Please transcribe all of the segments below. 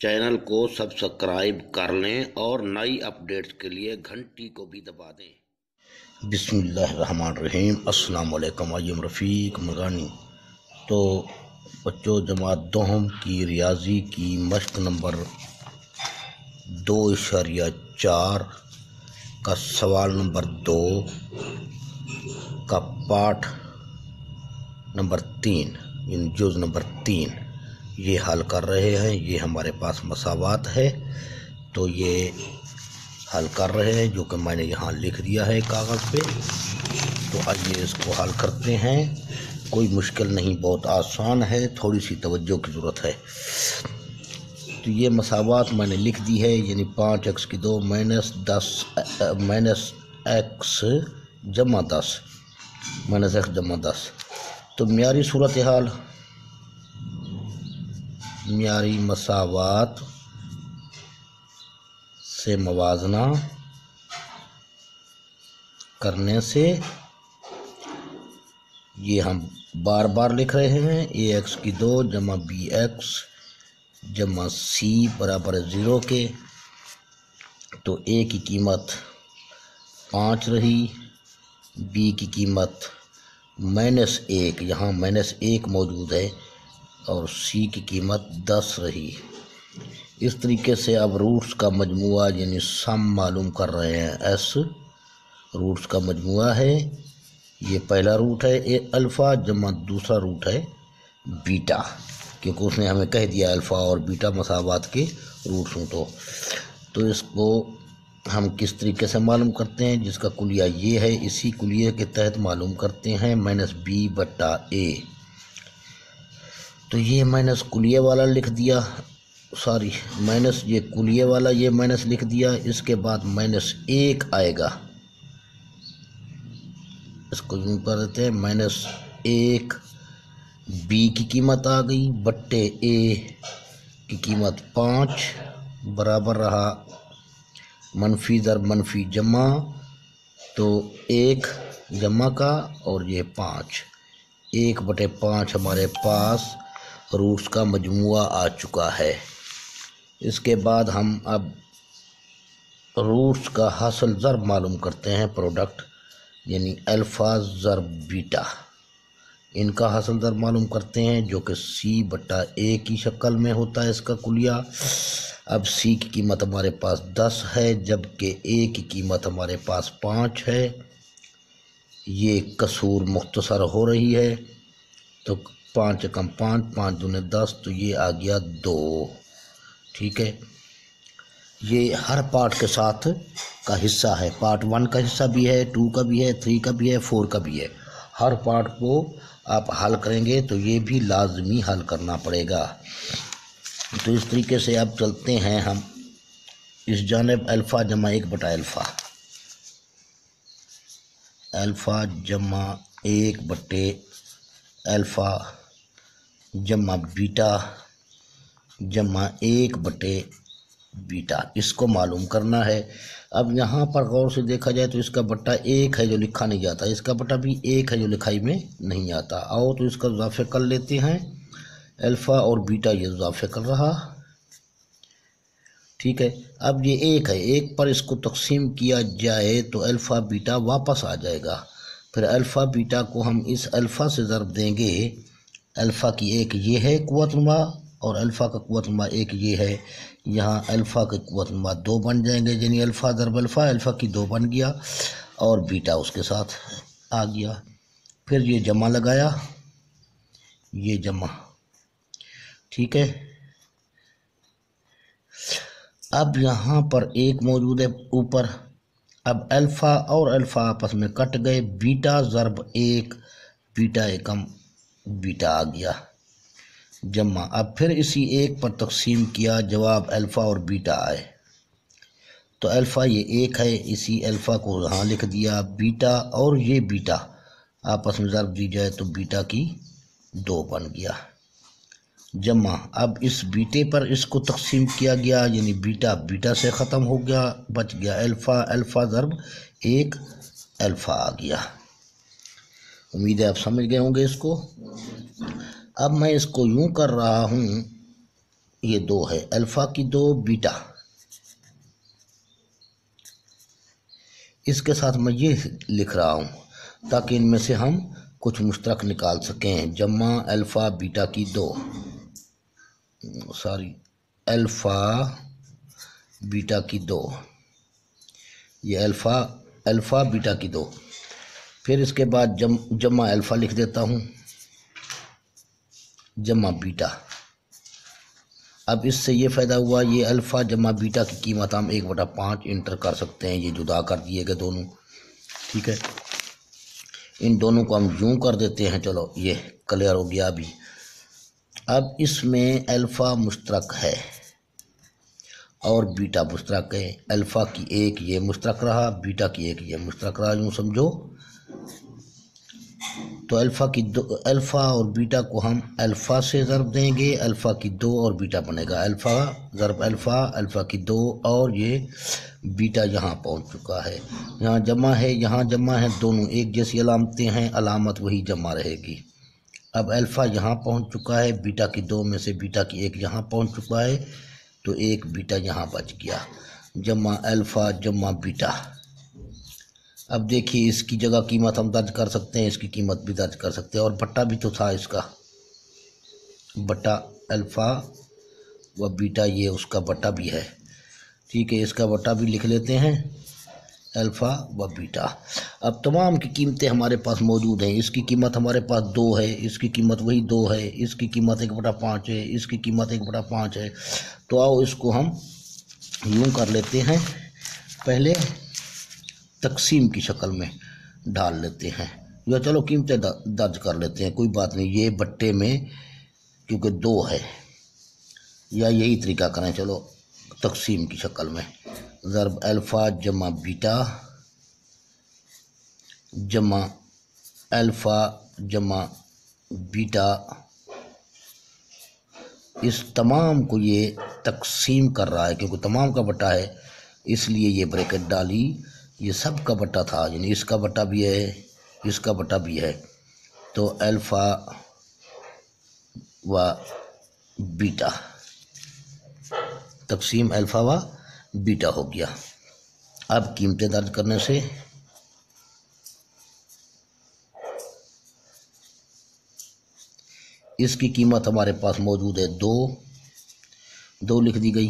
Channel को subscribe कर लें और नई अपडेट्स के लिए घंटी को भी दबा दें। बिस्मिल्लाहिर्रहमानिर्रहीम। अस्सलाम वालेकुम। आइम रफ़ीक मगानी। तो बच्चों, जमात दोहम की रियाजी की मश्क नंबर 2.4 का सवाल नंबर 2 का पाठ नंबर 3 इन जुज़ नंबर 3 ये हल कर रहे हैं। ये हमारे पास मसावात है, तो ये हल कर रहे हैं, जो कि मैंने यहाँ लिख दिया है कागज़ पे। तो आइए इसको हल करते हैं। कोई मुश्किल नहीं, बहुत आसान है, थोड़ी सी तवज्जो की ज़रूरत है। तो ये मसावात मैंने लिख दी है, यानी 5x की 2 माइनस x जमा 10 माइनस x जमा 10। तो म्यारी सूरत हाल, म्यारी मसावात से मवाजना करने से ये हम बार बार लिख रहे हैं। ax की 2 जमा bx जमा c बराबर 0 के। तो a की कीमत 5 रही, b की कीमत -1, यहाँ -1 मौजूद है, और c की कीमत 10 रही। इस तरीके से अब रूट्स का मजमुआ यानी सम मालूम कर रहे हैं। s रूट्स का मजमुआ है। ये पहला रूट है ए अल्फ़ा, जमा दूसरा रूट है बीटा, क्योंकि उसने हमें कह दिया अल्फ़ा और बीटा मसावात के रूट्स हों। तो इसको हम किस तरीके से मालूम करते हैं, जिसका कुलिया ये है, इसी कुलिये के तहत मालूम करते हैं -b/a। तो ये माइनस कुलिये वाला लिख दिया, सॉरी माइनस ये कुलिये वाला, ये माइनस लिख दिया। इसके बाद -1 आएगा, इसको यूँ कर देते हैं -1। b की कीमत आ गई बट्टे a की कीमत 5 बराबर रहा मनफी दर मनफी जमा। तो 1 जमा का और ये 5, 1/5 हमारे पास रूट्स का मजमुआ आ चुका है। इसके बाद हम अब रूट्स का हासिल ज़र्ब मालूम करते हैं, प्रोडक्ट यानी अल्फ़ा ज़र्ब बीटा, इनका हासिल ज़र्ब मालूम करते हैं, जो कि c/a की शक्ल में होता है इसका कुलिया। अब c की कीमत हमारे पास 10 है, जबकि a की कीमत हमारे पास 5 है। ये कसूर मुख्तसर हो रही है, तो 5 कम 5, 5 दूने 10, तो ये आ गया 2। ठीक है, ये हर पार्ट के साथ का हिस्सा है। पार्ट 1 का हिस्सा भी है, 2 का भी है, 3 का भी है, 4 का भी है। हर पार्ट को आप हल करेंगे तो ये भी लाजमी हल करना पड़ेगा। तो इस तरीके से अब चलते हैं हम इस जानिब। अल्फ़ा जमा 1/अल्फ़ा, अल्फ़ा जमा 1/अल्फ़ा जमा बीटा जमा 1/बीटा, इसको मालूम करना है। अब यहाँ पर गौर से देखा जाए तो इसका बट्टा 1 है जो लिखा नहीं जाता, इसका बट्टा भी 1 है जो लिखाई में नहीं आता। आओ तो इसका इजाफे कर लेते हैं। अल्फ़ा और बीटा ये इजाफे कर रहा, ठीक है। अब ये 1 है, 1 पर इसको तकसीम किया जाए तो अल्फ़ा बीटा वापस आ जाएगा। फिर अल्फ़ा बीटा को हम इस अल्फ़ा से ज़रब देंगे। अल्फ़ा की एक ये है कुव्वतनुमा और अल्फ़ा का कुव्वतनुमा एक ये है। यहाँ अल्फ़ा के कुव्वतनुमा 2 बन जाएंगे, यानी अल्फ़ा ज़रब अल्फ़ा, अल्फ़ा की 2 बन गया और बीटा उसके साथ आ गया। फिर ये जमा लगाया, ये जमा, ठीक है। अब यहाँ पर एक मौजूद है ऊपर। अब अल्फ़ा और अल्फ़ा आपस में कट गए, बीटा ज़रब 1, बीटा एकम बीटा आ गया, जमा। अब फिर इसी 1 पर तकसीम किया, जवाब अल्फ़ा और बीटा आए। तो अल्फ़ा ये 1 है, इसी अल्फ़ा को यहाँ लिख दिया। बीटा और ये बीटा आपस में ज़रब दी जाए तो बीटा की 2 बन गया, जमा। अब इस बीटे पर इसको तकसीम किया गया, यानी बीटा बीटा से ख़त्म हो गया, बच गया अल्फ़ा, अल्फ़ा ज़रब 1 अल्फ़ा आ गया। उम्मीद है आप समझ गए होंगे इसको। अब मैं इसको यूँ कर रहा हूँ ये 2 है, अल्फ़ा की 2 बीटा। इसके साथ मैं ये लिख रहा हूँ ताकि इनमें से हम कुछ मुश्तरक निकाल सकें। जमा अल्फ़ा बीटा की 2, सॉरी अल्फ़ा बीटा की 2, ये अल्फ़ा बीटा की 2। फिर इसके बाद जमा अल्फ़ा लिख देता हूँ, जमा बीटा। अब इससे ये फ़ायदा हुआ, ये अल्फ़ा जमा बीटा की कीमत हम 1/5 इंटर कर सकते हैं। ये जुदा कर दिए गए दोनों, ठीक है। इन दोनों को हम यूँ कर देते हैं। चलो ये क्लियर हो गया अभी। अब इसमें अल्फ़ा मुश्तरक है और बीटा मुश्तरक है। अल्फ़ा की 1 ये मुश्तरक रहा, बीटा की 1 ये मुश्तरक रहा, यूँ समझो। तो अल्फ़ा और बीटा को हम अल्फ़ा से ज़रब देंगे, अल्फ़ा की 2 और बीटा बनेगा अल्फ़ा ज़रब अल्फ़ा, अल्फ़ा की 2 और ये बीटा यहाँ पहुँच चुका है। यहाँ जमा है, यहाँ जमा है, दोनों एक जैसी अलामतें हैं, अलामत वही जमा रहेगी। अब अल्फ़ा यहाँ पहुँच चुका है, बीटा की 2 में से बीटा की 1 यहाँ पहुँच चुका है, तो एक बीटा यहाँ बच गया। जमा अल्फ़ा जमा बीटा। अब देखिए इसकी जगह कीमत हम दर्ज कर सकते हैं, इसकी कीमत भी दर्ज कर सकते हैं, और बट्टा भी तो था इसका, बट्टा अल्फ़ा व बीटा, ये उसका बट्टा भी है, ठीक है। इसका बट्टा भी लिख लेते हैं, अल्फ़ा व बीटा। अब तमाम की कीमतें हमारे पास मौजूद हैं। इसकी कीमत हमारे पास 2 है, इसकी कीमत वही 2 है, इसकी कीमत 1/5 है, इसकी कीमत 1/5 है। तो आओ इसको हम यूँ कर लेते हैं, पहले तकसीम की शक्ल में डाल लेते हैं, या चलो कीमतें दर्ज कर लेते हैं, कोई बात नहीं। ये बट्टे में क्योंकि 2 है, या यही तरीका करें, चलो तकसीम की शक्ल में। ज़रब अल्फ़ा जमा बीटा जमा अल्फ़ा जमा बीटा, इस तमाम को ये तकसीम कर रहा है, क्योंकि तमाम का बट्टा है इसलिए ये ब्रैकेट डाली। ये सब का बट्टा था, यानी इसका बट्टा भी है, इसका बट्टा भी है, तो अल्फ़ा व बीटा, तकसीम अल्फ़ा व बीटा हो गया। अब कीमतें दर्ज करने से इसकी कीमत हमारे पास मौजूद है 2 लिख दी गई।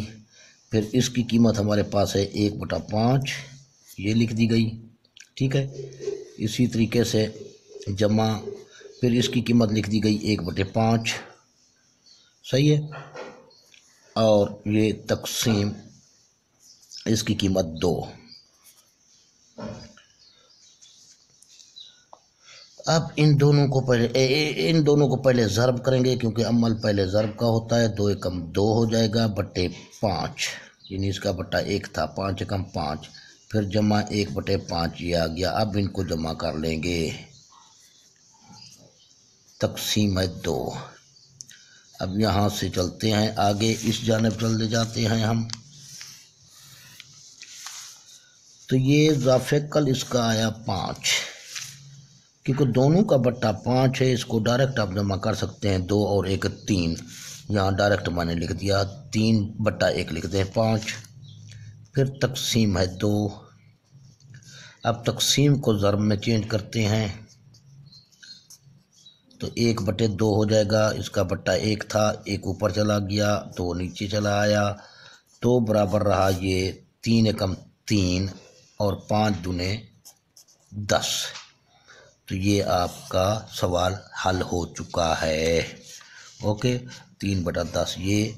फिर इसकी कीमत हमारे पास है 1/5, ये लिख दी गई, ठीक है। इसी तरीके से जमा, फिर इसकी कीमत लिख दी गई 1/5, सही है। और ये तकसीम, इसकी कीमत 2। अब इन दोनों को पहले ज़रब करेंगे, क्योंकि अमल पहले ज़रब का होता है। 2 एकम 2 हो जाएगा बट्टे 5, यानी इसका बट्टा 1 था, 5 एकम 5, फिर जमा 1/5 ये आ गया। अब इनको जमा कर लेंगे, तकसीम है 2। अब यहाँ से चलते हैं आगे, इस जानिब चल जाते हैं हम। तो ये ज़ाफ़िकल इसका आया 5, क्योंकि दोनों का बट्टा 5 है, इसको डायरेक्ट आप जमा कर सकते हैं। 2 और 1 3, यहाँ डायरेक्ट मैंने लिख दिया, 3/1 लिखते हैं 5। फिर तकसीम है 2। अब तकसीम को ज़रब में चेंज करते हैं, तो 1/2 हो जाएगा। इसका बट्टा 1 था, 1 ऊपर चला गया, 2 नीचे चला आया, तो बराबर रहा ये 3 एकम 3 और 5 दूने 10। तो ये आपका सवाल हल हो चुका है। ओके, 3/10 ये।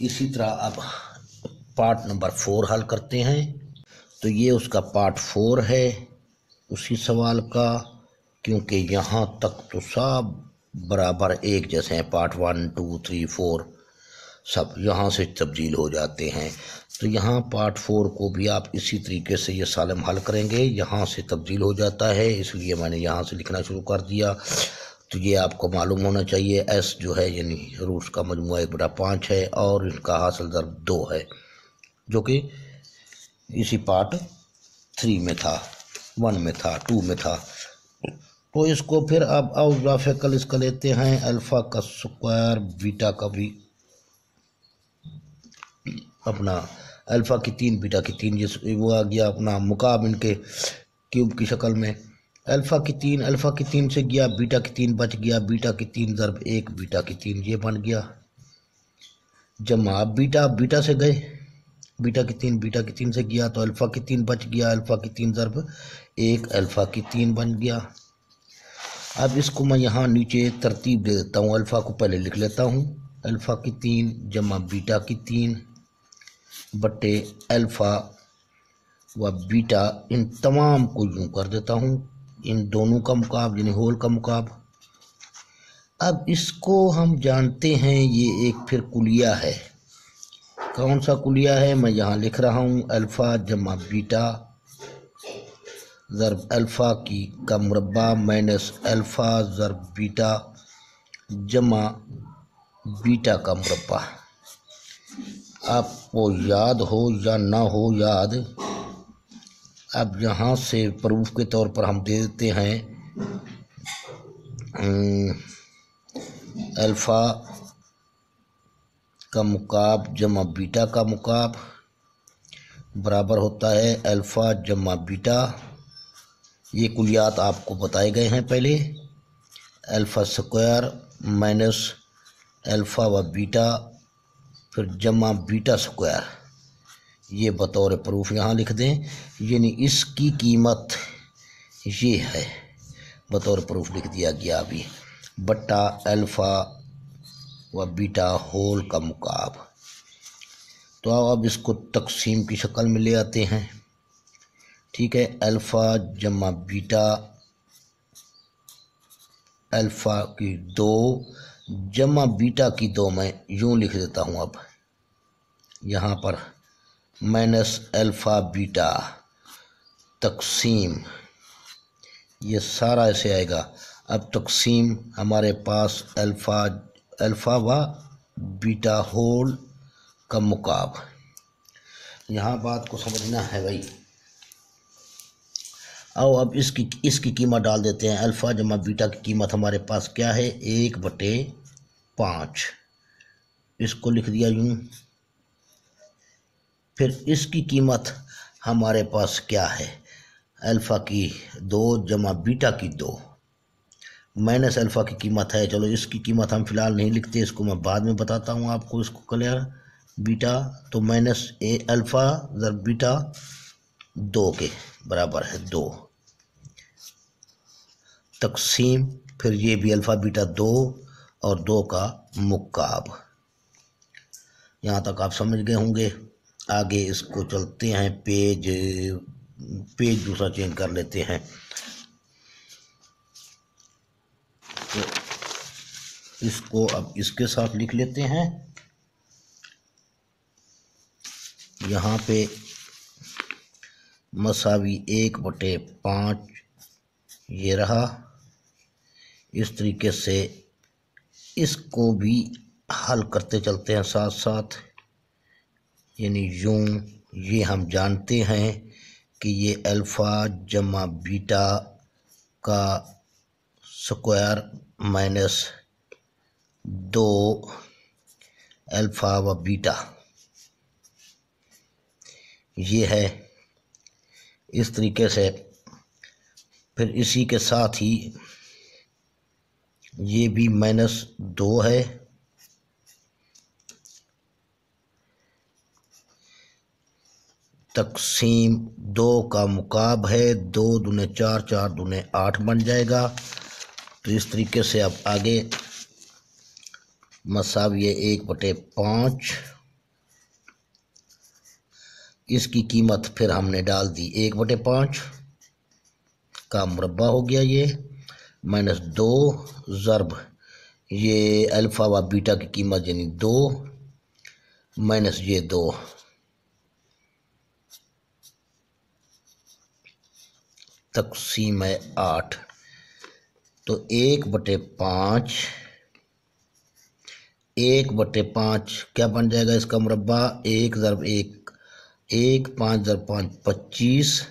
इसी तरह अब पार्ट नंबर 4 हल करते हैं। तो ये उसका पार्ट 4 है उसी सवाल का, क्योंकि यहाँ तक तो सब बराबर एक जैसे हैं। पार्ट 1 2 3 4 सब यहाँ से तब्दील हो जाते हैं। तो यहाँ पार्ट 4 को भी आप इसी तरीके से ये सालम हल करेंगे, यहाँ से तब्दील हो जाता है, इसलिए मैंने यहाँ से लिखना शुरू कर दिया। तो ये आपको मालूम होना चाहिए, एस जो है यानी रूट्स का मजमूआ 1/5 है और इनका हासिल ज़रब 2 है, जो कि इसी पार्ट 3 में था, 1 में था, 2 में था। तो इसको फिर अब ज़ाफ़िकल इसका लेते हैं, अल्फ़ा का स्क्वायर बीटा का भी अपना अल्फ़ा की 3 बीटा की 3, ये वो आ गया अपना मुकाब इनके क्यूब की शक्ल में। अल्फ़ा की 3 से गया, बीटा की 3 बच गया, बीटा की 3 ज़रब 1 बीटा की 3 ये बन गया, जमा बीटा से गए, बीटा की 3 से गया तो अल्फ़ा की 3 बच गया, अल्फ़ा की 3 ज़रब 1 अल्फ़ा की 3 बन गया। अब इसको मैं यहाँ नीचे तरतीब दे देता हूँ, अल्फ़ा को पहले लिख लेता हूँ, अल्फ़ा की 3 जमा बीटा की 3 बट्टे अल्फ़ा व बीटा, इन तमाम को यूँ कर देता हूँ, इन दोनों का मुकाब यानी होल का मुकाब। अब इसको हम जानते हैं ये एक फिर कुलिया है, कौन सा कुलिया है मैं यहाँ लिख रहा हूँ, अल्फ़ा जमा बीटा ज़रब अल्फ़ा की का मुरब्बा माइनस अल्फ़ा ज़रब बीटा जमा बीटा का मुरब्बा। आपको याद हो या ना हो याद, अब यहाँ से प्रूफ के तौर पर हम दे देते हैं अल्फ़ा का मुकाब जमा बीटा का मुकाब बराबर होता है अल्फ़ा जमा बीटा, ये कुलियात आपको बताए गए हैं पहले, अल्फ़ा स्क्वायर माइनस अल्फ़ा व बीटा फिर जमा बीटा स्क्वायर, ये बतौर प्रूफ यहाँ लिख दें, यानी इसकी कीमत ये है, बतौर प्रूफ लिख दिया गया अभी, बट्टा अल्फ़ा व बीटा होल का मुकाब। तो अब इसको तकसीम की शक्ल में ले आते हैं, ठीक है, अल्फ़ा जमा बीटा अल्फ़ा की 2 जमा बीटा की 2 मैं यूँ लिख देता हूँ, अब यहाँ पर माइनस अल्फ़ा बीटा तकसीम, ये सारा ऐसे आएगा। अब तकसीम हमारे पास अल्फ़ा व बीटा होल का मुकाब, यहाँ बात को समझना है भाई। आओ अब इसकी कीमत डाल देते हैं, अल्फ़ा जमा बीटा की कीमत हमारे पास क्या है 1/5, इसको लिख दिया यूँ। फिर इसकी कीमत हमारे पास क्या है, अल्फ़ा की 2 जमा बीटा की 2 माइनस अल्फ़ा की कीमत है, चलो इसकी कीमत हम फिलहाल नहीं लिखते, इसको मैं बाद में बताता हूँ आपको, इसको क्लियर बीटा तो माइनस अल्फ़ा ज़रब बीटा 2 के बराबर है 2 तकसीम, फिर ये भी अल्फ़ा बीटा 2 और 2 का मुकाब। यहाँ तक आप समझ गए होंगे। आगे इसको चलते हैं, पेज दूसरा चेंज कर लेते हैं। तो इसको अब इसके साथ लिख लेते हैं, यहाँ पे मसावी 1/5 ये रहा, इस तरीके से इसको भी हल करते चलते हैं साथ साथ, यानी यूँ, ये हम जानते हैं कि ये अल्फ़ा जमा बीटा का स्क्वायर माइनस 2 अल्फ़ा व बीटा ये है, इस तरीके से। फिर इसी के साथ ही ये भी -2 है, तकसीम 2 का मुकाब है, 2 दूने 4, 4 दूने 8 बन जाएगा। तो इस तरीके से अब आगे मसाविये 1/5, इसकी कीमत फिर हमने डाल दी 1/5 का मुरब्बा हो गया ये, -2 ज़रब ये अल्फ़ा व बीटा की कीमत यानी 2 माइनस ये 2 तकसीम 8। तो 1/5 क्या बन जाएगा इसका मुरब्बा, 1 ज़रब 1 1, 5 ज़रब 5 25,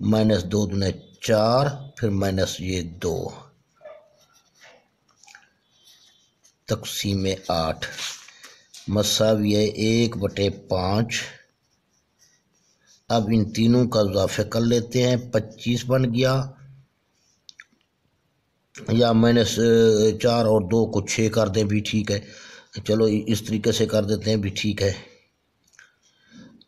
-2 दूने 4, फिर माइनस ये 2 तकसीम 8। मसावी है 1/5। अब इन तीनों का इजाफे कर लेते हैं, 25 बन गया, या -4 और 2 को 6 कर दें भी ठीक है। चलो इस तरीके से कर देते हैं भी ठीक है।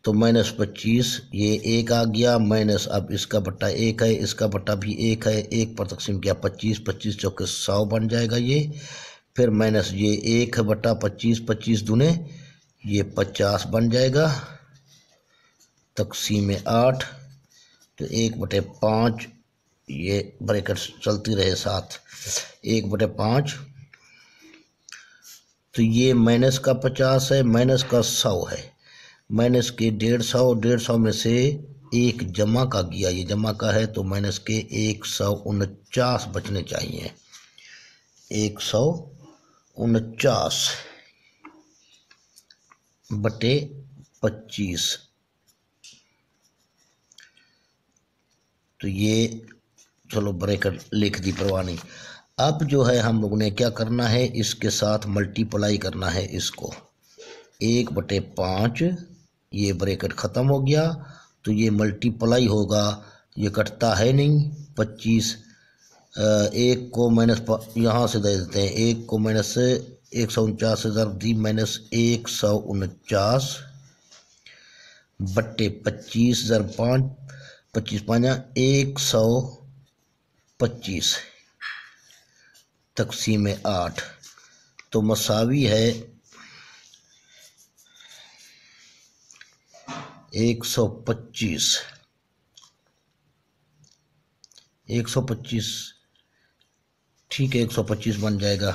तो -25 ये 1 आ गया, माइनस अब इसका बट्टा 1 है, इसका बट्टा भी 1 है, 1 पर तकसीम किया 25, 25 चौके 100 बन जाएगा ये। फिर माइनस ये 1/25, 25 दूने ये 50 बन जाएगा, तकसीम 8। तो 1/5 ये ब्रैकेट चलती रहे साथ, 1/5। तो ये माइनस का 50 है, माइनस का 100 है, माइनस के 150, 150 में से 1 जमा का गया, ये जमा का है, तो माइनस के 149 बचने चाहिए, 149/25। तो ये चलो ब्रैकेट लिख दी, परवाह नहीं। अब जो है हम लोगों ने क्या करना है, इसके साथ मल्टीप्लाई करना है इसको, 1/5 ये ब्रैकेट ख़त्म हो गया, तो ये मल्टीप्लाई होगा, ये कटता है नहीं, 25 1 को माइनस यहाँ से दे देते हैं, 1 को माइनस 149 से ज़रब दी, -149/25 ज़रब 5, 25 5 125 तकसीम 8। तो मसावी है 125, 125 ठीक है, 125 बन जाएगा।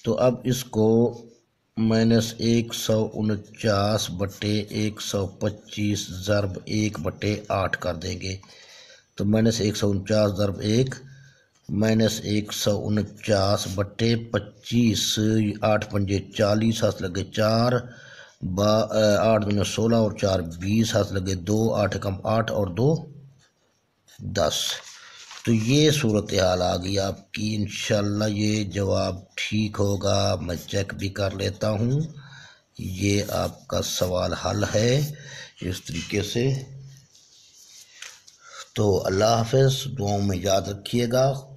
तो अब इसको -149/125 ज़रब 1/8 कर देंगे, तो -149 ज़रब 1 -149/25, 8 पंजे 40, हाथ लगे 4, 8 दूने 16 और 4 20, हाथ लगे 2, 8 कम 8 और 2 10। तो ये सूरत हाल आ गई आपकी। इंशाल्लाह ये जवाब ठीक होगा, मैं चेक भी कर लेता हूँ। ये आपका सवाल हल है इस तरीके से। तो अल्लाह हाफ़िज़, दुआओं में याद रखिएगा।